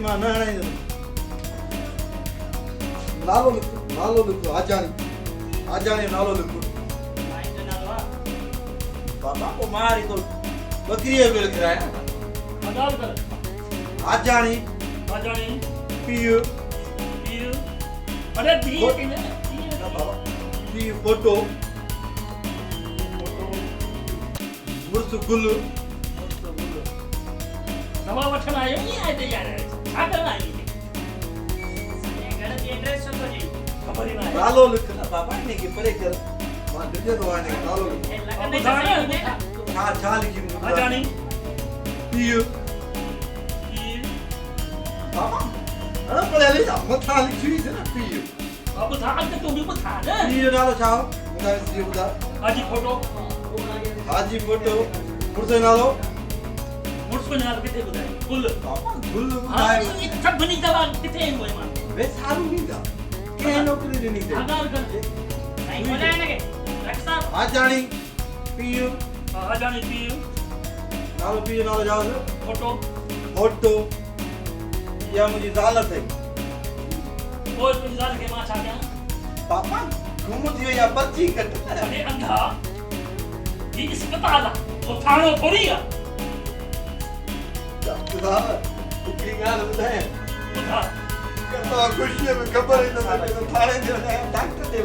मां न हणाईंदो नालो लिखो आजाणी जो नालो लिखो बाबा को मारी तो बकरी बेल कराया मजाल कर आजाणी पीयू अरे दी बाबा पीयू फोटो मुर्स गुल नवा वठण आयो नी आए ते यार छा करण आई घर जी एड्रेस छो जी खबर ही ना आहे नालो लिख ना बाबा ने के परे कर मां दिखे तो आने नालो लिख छा लिखी आजानी पीयू बाबा अरे पहले ले जा मथा लिखी है ना पीयू अब था के तू भी बता दे पीयू नालो छा बुधा सी बुधा हाजी फोटो मुर्स नालो मुर्स को नाल किथे बुधाए गुल बाबा गुल हां बुधाए ये सभनी दवा किथे मोए मां वे सारू नहीं था के नौकरी देनी थी आधार कर नहीं बोला है ना के रक्षा आजानी पीयू आजानी पीयू नालो जाओ फोटो या मुझे जालत है कोई इंसान के मां छा क्या पापा घूम दियो या पर्ची कट अरे अंधा ये अस्पताल है वो थानो थोड़ी है खुदा इतनी गाल बताए बुधा कतो खुशी में खबर है तो थाने जो है डॉक्टर दे